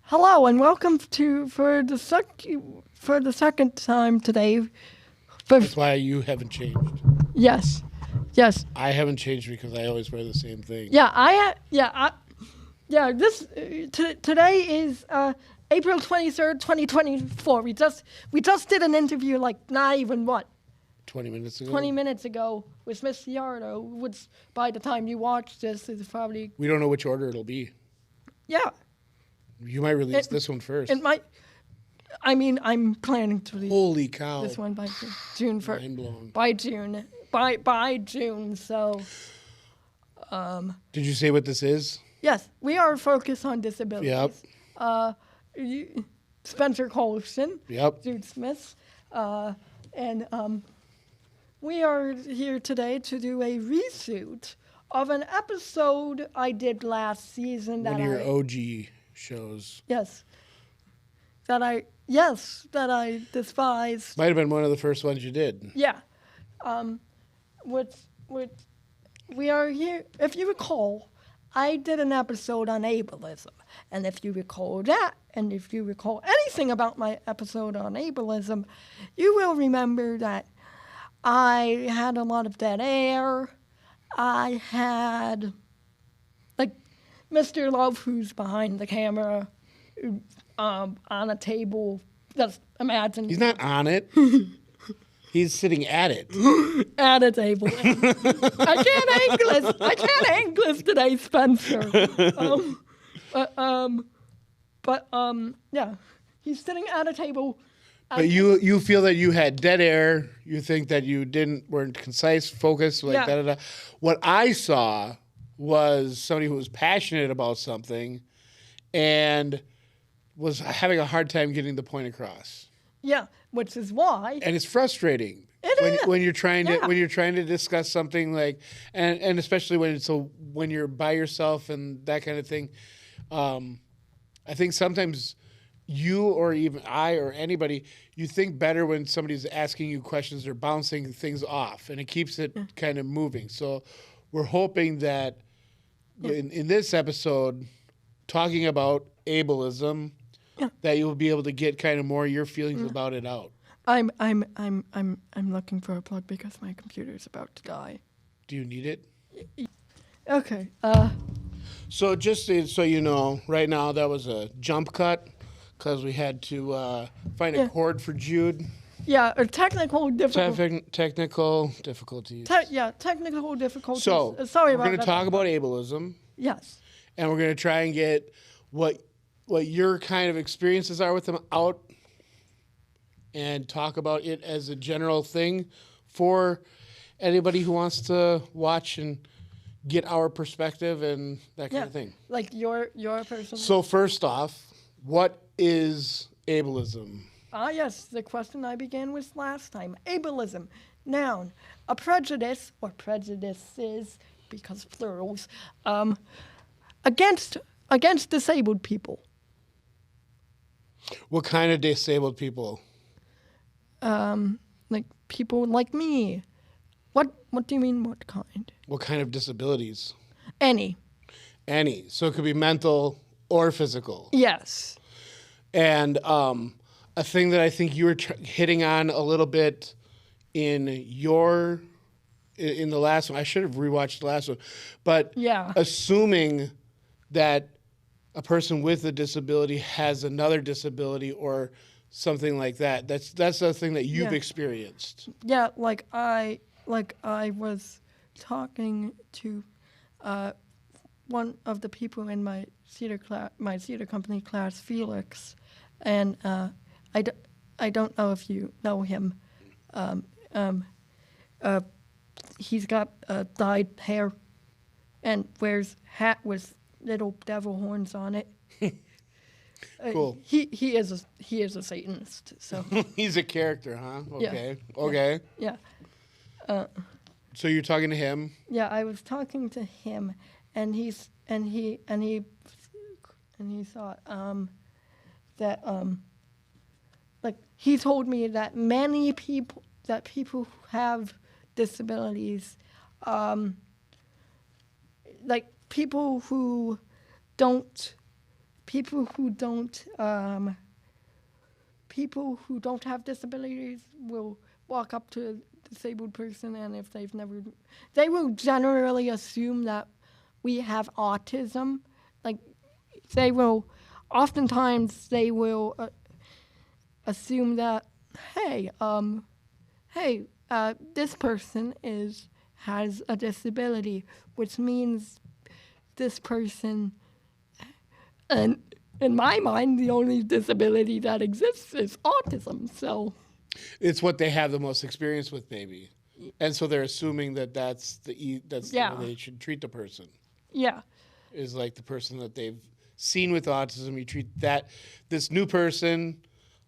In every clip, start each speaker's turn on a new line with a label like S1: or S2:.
S1: Hello and welcome to for the second time today.
S2: That's why you haven't changed.
S1: Yes.
S2: I haven't changed because I always wear the same thing.
S1: Today is April 23rd, 2024. We just did an interview like not even
S2: 20 minutes ago.
S1: 20 minutes ago with Miss Ciardo, which by the time you watch this is probably.
S2: We don't know which order it'll be.
S1: Yeah.
S2: You might release this one first.
S1: It might. I mean, I'm planning to release.
S2: Holy cow!
S1: This one by June 1st.
S2: Mind blown.
S1: By June. By June. So.
S2: Did you say what this is?
S1: Yes, we are focused on disabilities.
S2: Yep.
S1: Spencer Carlson.
S2: Yep.
S1: Jude Smith. And we are here today to do a reshoot of an episode I did last season.
S2: One of your OG shows.
S1: Yes. That I despised.
S2: Might have been one of the first ones you did.
S1: Yeah. Which we are here. If you recall, I did an episode on ableism. And if you recall that, and if you recall anything about my episode on ableism, you will remember that I had a lot of dead air. I had, like, Mr. Love, who's behind the camera, on a table. Just imagine.
S2: He's not on it. He's sitting at it.
S1: At a table. I can't English today, Spencer. Yeah. He's sitting at a table.
S2: But you feel that you had dead air. You think that you weren't concise, focused, like da-da-da. What I saw was somebody who was passionate about something and was having a hard time getting the point across.
S1: Yeah, which is why.
S2: And it's frustrating. When you're trying to discuss something like, and especially when you're by yourself and that kind of thing. I think sometimes you or even I or anybody, you think better when somebody's asking you questions or bouncing things off, and it keeps it kind of moving. So we're hoping that in this episode, talking about ableism, that you'll be able to get kind of more of your feelings about it out.
S1: I'm looking for a plug because my computer's about to die.
S2: Do you need it?
S1: Okay.
S2: So just so you know, right now that was a jump cut because we had to find a chord for Jude.
S1: Yeah, technical difficulties.
S2: Technical difficulties.
S1: Technical difficulties.
S2: So
S1: sorry about that.
S2: We're going to talk about ableism.
S1: Yes.
S2: And we're going to try and get what your kind of experiences are with them out and talk about it as a general thing for anybody who wants to watch and get our perspective and that kind of thing.
S1: Like your person.
S2: So first off, what is ableism?
S1: Yes, the question I began with last time. Ableism, noun, a prejudice or prejudices, because plurals, against disabled people.
S2: What kind of disabled people?
S1: Like people like me. What do you mean, what kind?
S2: What kind of disabilities?
S1: Any.
S2: So it could be mental or physical.
S1: Yes.
S2: And a thing that I think you were hitting on a little bit in the last one. I should have rewatched the last one. But assuming that a person with a disability has another disability or something like that. That's the thing that you've experienced.
S1: Yeah, like I was talking to one of the people in my theater company class, Felix, and I don't know if you know him. He's got dyed hair and wears hat with little devil horns on it.
S2: Cool.
S1: He is a Satanist. So
S2: he's a character, huh? Okay.
S1: Yeah.
S2: Okay.
S1: Yeah.
S2: So you're talking to him?
S1: Yeah, I was talking to him, and he thought that like he told me that many people who have disabilities, like people who don't people who don't have disabilities will walk up to a disabled person, and if they will generally assume that we have autism. Like, oftentimes they will assume that, hey, this person has a disability, which means this person, and in my mind, the only disability that exists is autism. So
S2: it's what they have the most experience with, maybe, and so they're assuming that that's the way they should treat the person.
S1: Yeah,
S2: is like the person that they've seen with autism. You treat this new person,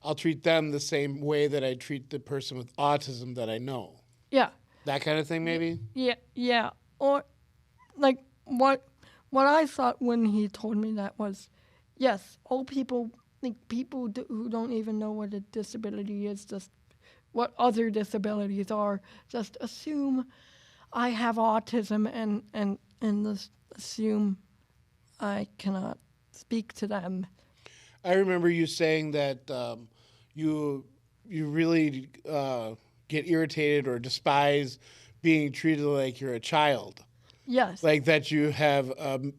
S2: I'll treat them the same way that I treat the person with autism that I know.
S1: Yeah.
S2: That kind of thing, maybe?
S1: Yeah. Or, like, what I thought when he told me that was, yes, old people, like, who don't even know what a disability is, just what other disabilities are, just assume I have autism and just assume I cannot speak to them.
S2: I remember you saying that you really get irritated or despise being treated like you're a child.
S1: Yes.
S2: Like that you have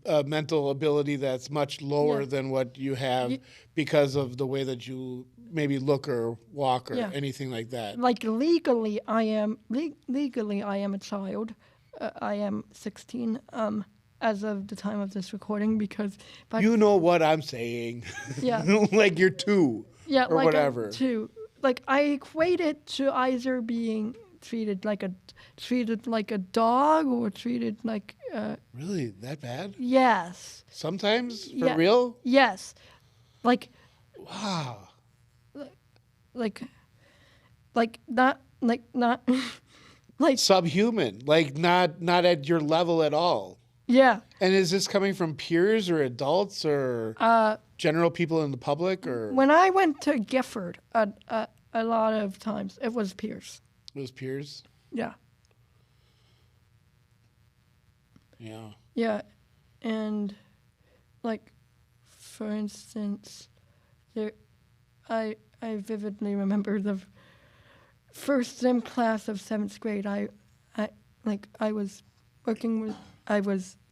S2: a mental ability that's much lower than what you have because of the way that you maybe look or walk or anything like that.
S1: Like legally, I am a child. I am 16 as of the time of this recording because...
S2: You know what I'm saying.
S1: Yeah.
S2: Like you're 2 or
S1: like
S2: whatever.
S1: I'm 2. Like I equate it to either being treated like a dog or treated like...
S2: Really? That bad?
S1: Yes.
S2: Sometimes? For real?
S1: Yes. Like...
S2: Wow.
S1: Like not... like
S2: subhuman, like not at your level at all.
S1: Yeah.
S2: And is this coming from peers or adults or general people in the public? Or
S1: when I went to Gifford, a lot of times it was peers.
S2: It was peers.
S1: Yeah.
S2: Yeah.
S1: Yeah, and like, for instance, I vividly remember the first Sim class of 7th grade. I was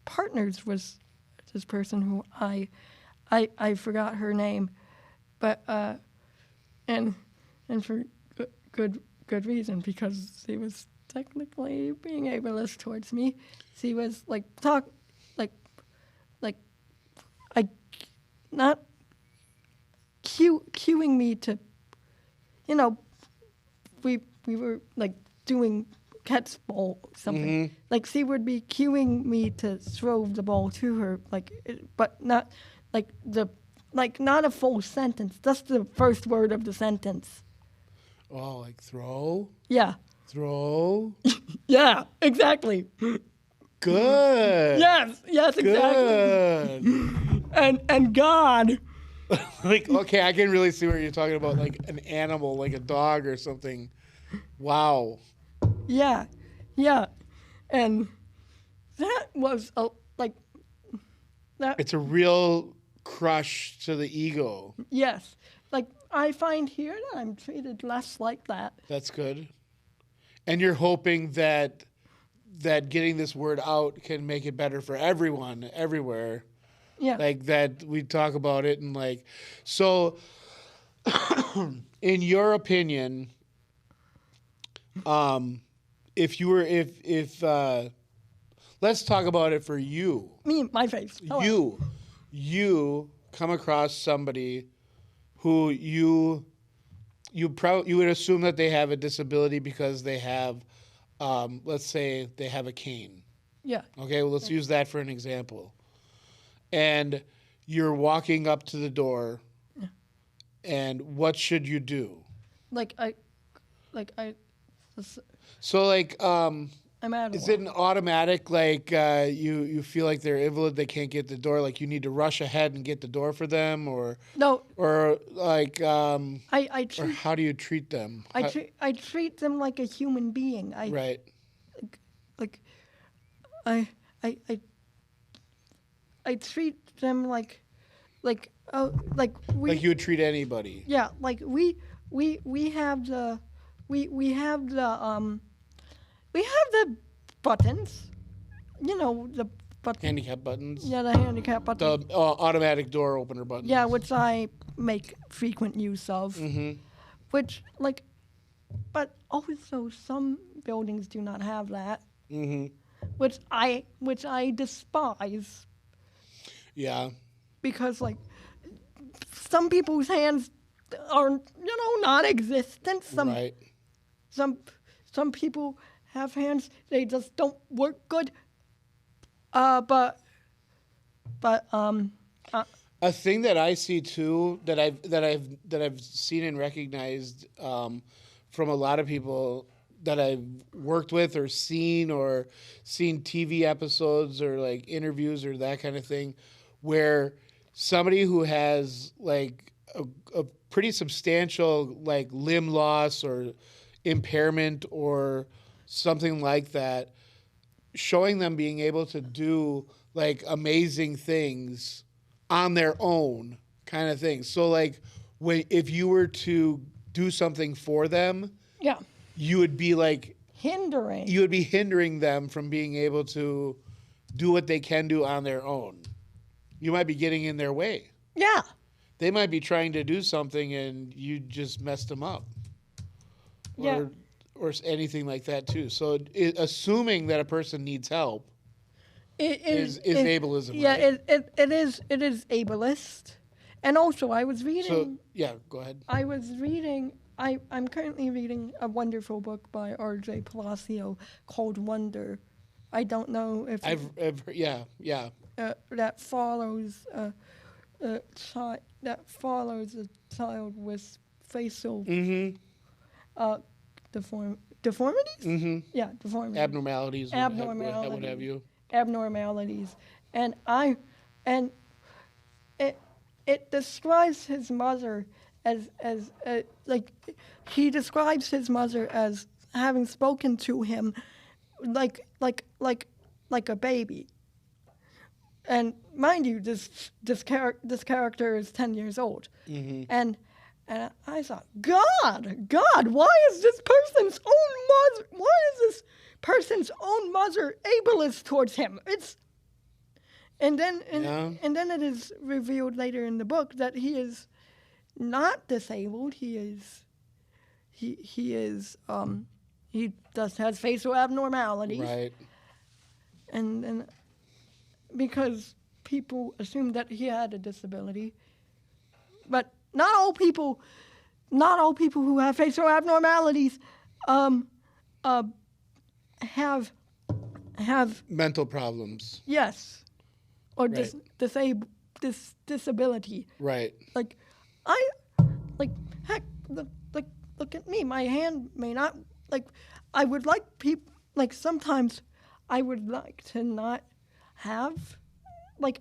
S1: partners with this person who I forgot her name, but and for good reason, because she was technically being ableist towards me. She was not cueing me to, we were like doing catch ball or something.
S2: Mm-hmm.
S1: Like she would be cueing me to throw the ball to her, but not not a full sentence. That's the first word of the sentence.
S2: Oh, like throw?
S1: Yeah.
S2: Throw?
S1: Yeah, exactly.
S2: Good.
S1: Yes, exactly.
S2: Good.
S1: And God.
S2: Like, okay, I can really see what you're talking about, like an animal, like a dog or something. Wow.
S1: Yeah. And that was that.
S2: It's a real crush to the ego.
S1: Yes. Like, I find here that I'm treated less like that.
S2: That's good. And you're hoping that getting this word out can make it better for everyone, everywhere.
S1: Yeah.
S2: Like that we talk about it and like, so in your opinion, if let's talk about it for you.
S1: Me, my face. Hello.
S2: You come across somebody who you would assume that they have a disability because they have, let's say they have a cane.
S1: Yeah.
S2: Okay, well, let's use that for an example. And you're walking up to the door, and what should you do? So
S1: I'm out of
S2: is it an automatic, like you feel like they're invalid, they can't get the door, like you need to rush ahead and get the door for them, or
S1: no,
S2: or like
S1: or
S2: how do you treat them?
S1: I treat them like a human being.
S2: Right.
S1: I treat them like like we
S2: Like you would treat anybody.
S1: yeah, like we have the we have the buttons, the buttons.
S2: Handicap buttons.
S1: Yeah, the handicap buttons.
S2: The automatic door opener buttons.
S1: Yeah, which I make frequent use of.
S2: Mm-hmm.
S1: Which but also some buildings do not have that.
S2: Mm-hmm.
S1: Which I despise.
S2: Yeah.
S1: Because some people's hands are non-existent.
S2: Right.
S1: Some people have hands, they just don't work good. A
S2: thing that I see too that I've seen and recognized from a lot of people that I've worked with or seen TV episodes or like interviews or that kind of thing, where somebody who has like a pretty substantial like limb loss or impairment or something like that, showing them being able to do like amazing things on their own kind of thing. So like if you were to do something for them,
S1: yeah,
S2: you would be like
S1: hindering
S2: them from being able to do what they can do on their own. You might be getting in their way.
S1: Yeah.
S2: They might be trying to do something and you just messed them up. Or anything like that too. So assuming that a person needs help is ableism.
S1: Yeah,
S2: right?
S1: it is ableist. And also, I was reading.
S2: So yeah, go ahead.
S1: I'm currently reading a wonderful book by R.J. Palacio called Wonder. I don't know if
S2: I've heard, yeah.
S1: That follows a child with facial deformities.
S2: Mm-hmm.
S1: Yeah, deformities.
S2: Abnormalities. What have you?
S1: Abnormalities, and it describes his mother as like he describes his mother as having spoken to him like a baby. And mind you, this character is 10 years old, and I thought, God, why is this person's own mother ableist towards him? And then it is revealed later in the book that he is not disabled. He just has facial abnormalities.
S2: Right.
S1: And because people assumed that he had a disability, but not all people who have facial abnormalities have
S2: mental problems.
S1: Yes, or
S2: Right.
S1: disability.
S2: Right.
S1: Heck, look at me. My hand may not I would like people sometimes I would like to not have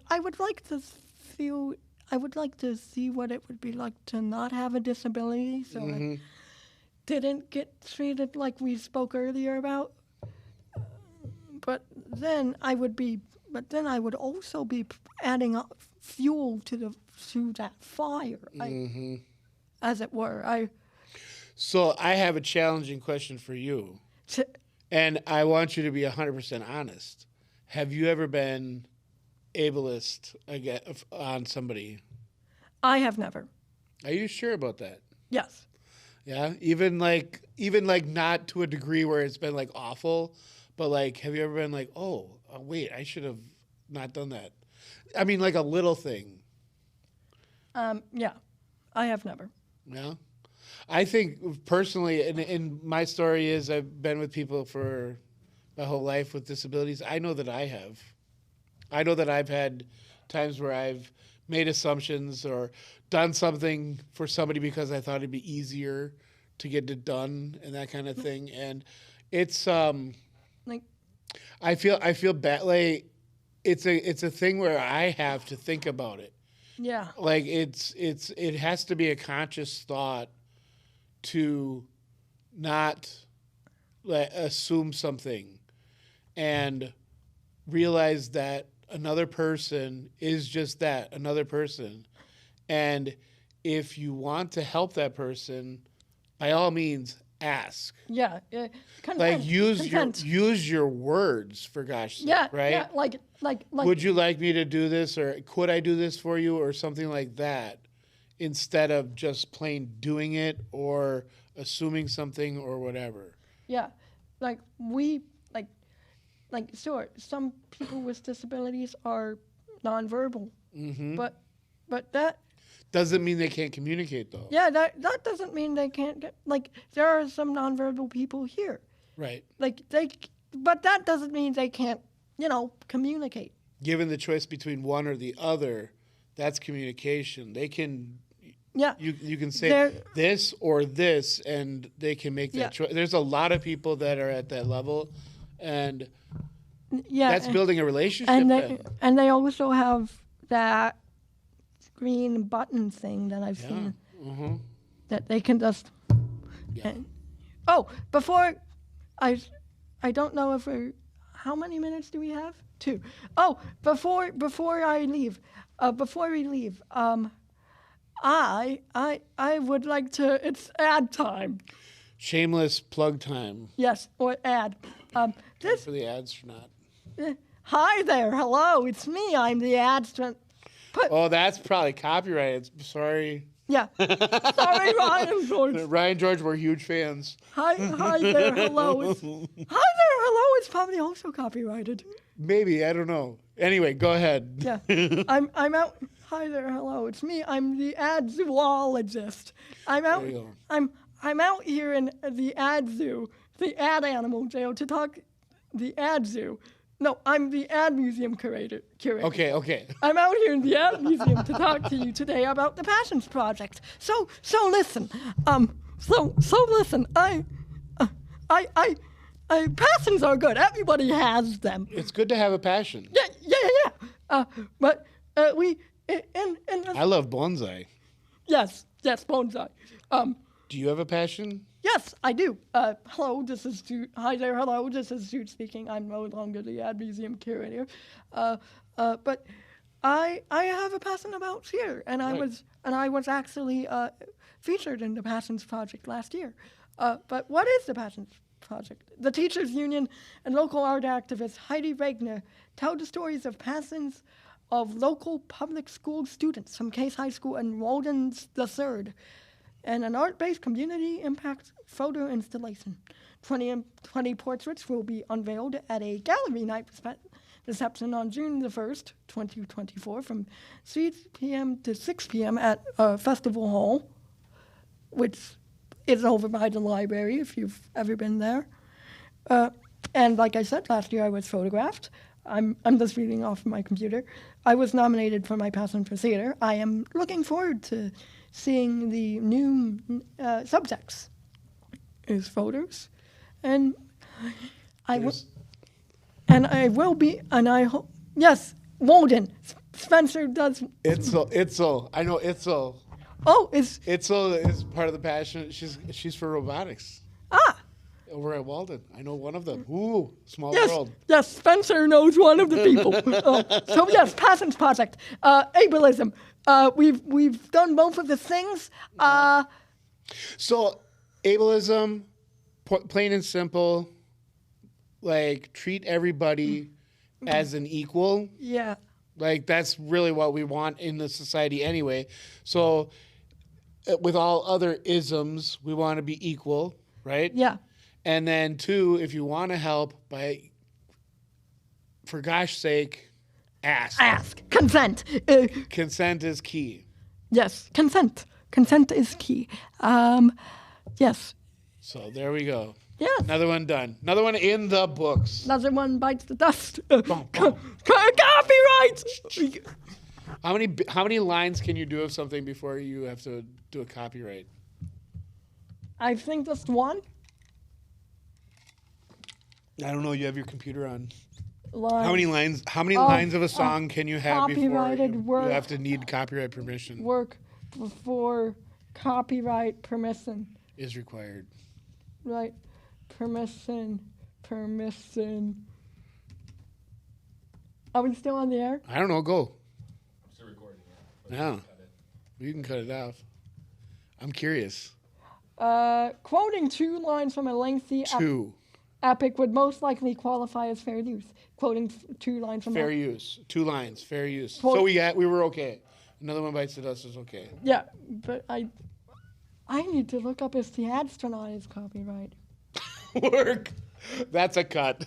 S1: I would like to see what it would be like to not have a disability, so I didn't get treated like we spoke earlier about. But then I would also be adding up fuel to that fire, as it were.
S2: So I have a challenging question for you, and I want you to be 100% honest. Have you ever been ableist on somebody?
S1: I have never.
S2: Are you sure about that?
S1: Yes.
S2: Yeah, even not to a degree where it's been like awful, but like, have you ever been like, oh wait, I should have not done that? I mean, like a little thing.
S1: Yeah, I have never.
S2: Yeah, I think personally, and my story is I've been with people for my whole life with disabilities. I know that I have. I know that I've had times where I've made assumptions or done something for somebody because I thought it'd be easier to get it done and that kind of thing. And it's I feel bad. Like it's a thing where I have to think about it.
S1: Yeah.
S2: Like it has to be a conscious thought to not assume something and realize that another person is just that, another person, And if you want to help that person, by all means, ask.
S1: Yeah. Consent.
S2: Like
S1: Consent.
S2: use your words, for gosh sake,
S1: Yeah.
S2: right?
S1: Yeah. Like.
S2: Would you like me to do this, or could I do this for you, or something like that, instead of just plain doing it or assuming something or whatever.
S1: Yeah, like sure, some people with disabilities are nonverbal, but that
S2: doesn't mean they can't communicate, though.
S1: yeah, that doesn't mean they can't get, like, there are some nonverbal people here,
S2: Right.
S1: like but that doesn't mean they can't, communicate.
S2: Given the choice between one or the other, that's communication. They can.
S1: Yeah.
S2: You can say this or this, and they can make that choice. There's a lot of people that are at that level, and that's building a relationship.
S1: And they also have that green button thing that I've seen that they can just. Yeah. Before I don't know if how many minutes do we have? 2. Oh, before we leave, I would like to. It's ad time.
S2: Shameless plug time.
S1: Yes, or ad.
S2: This for the ads or not?
S1: Hi there, hello, it's me. I'm the ads.
S2: Oh, that's probably copyrighted. Sorry.
S1: Yeah. Sorry, Ryan George.
S2: Ryan George, we're huge fans.
S1: Hi there, hello. Hi there, hello. It's probably also copyrighted.
S2: Maybe, I don't know. Anyway, go ahead.
S1: Yeah. I'm out. Hi there, hello. It's me. I'm the ad zoologist. I'm out.
S2: There you go.
S1: I'm out here in the ad zoo, the ad animal zoo, to talk. The ad zoo. No, I'm the ad museum curator.
S2: Okay.
S1: I'm out here in the ad museum to talk to you today about the Passions Project. So listen. Listen. Passions are good. Everybody has them.
S2: It's good to have a passion.
S1: Yeah. But we
S2: I love bonsai.
S1: Yes, bonsai.
S2: Do you have a passion?
S1: Yes, I do. Hello, this is Jude. Hi there, hello, this is Jude speaking. I'm no longer the ad museum curator, but I have a passion about theater, and I was actually featured in the Passions Project last year. But what is the Passions Project? The Teachers Union and local art activist Heidi Regner tell the stories of passions of local public school students from Case High School and Walden III, and an art-based community impact photo installation. 20 portraits will be unveiled at a gallery night reception on June the 1st, 2024, from 3 p.m. to 6 p.m. at Festival Hall, which is over by the library if you've ever been there. And like I said, last year I was photographed. I'm just reading off my computer. I was nominated for my passion for theater. I am looking forward to seeing the new subjects is photos, and I will be, and I hope, yes, Walden. Spencer does.
S2: Itzel. I know Itzel.
S1: Oh,
S2: Itzel is part of the passion. She's for robotics. Over at Walden. I know one of them. Ooh, small world.
S1: Yes, Spencer knows one of the people. So yes, Passions Project. Ableism. We've done both of the things.
S2: So ableism, plain and simple, like treat everybody as an equal.
S1: Yeah.
S2: Like that's really what we want in the society anyway. So with all other isms, we want to be equal, right?
S1: Yeah.
S2: And then 2, if you want to help, for gosh sake, ask.
S1: Consent.
S2: Consent is key.
S1: Yes, consent. Consent is key. Yes.
S2: So there we go.
S1: Yes.
S2: Another one done. Another one in the books.
S1: Another one bites the dust.
S2: Copyright. How many lines can you do of something before you have to do a copyright?
S1: I think just one.
S2: I don't know. You have your computer on.
S1: Line.
S2: How many lines of a song can you have before you have to need copyright permission?
S1: Work before copyright permission
S2: is required.
S1: Right. Permission. Are we still on the air?
S2: I don't know. Go.
S3: I'm still recording.
S2: Yeah. You can cut it off. I'm curious.
S1: Quoting 2 lines from a lengthy epic would most likely qualify as fair use. Quoting 2 lines from
S2: fair use. 2 lines, fair use. So we were okay. Another one bites the dust is okay.
S1: Yeah, but I need to look up if the astronaut is copyright.
S2: Work. That's a cut.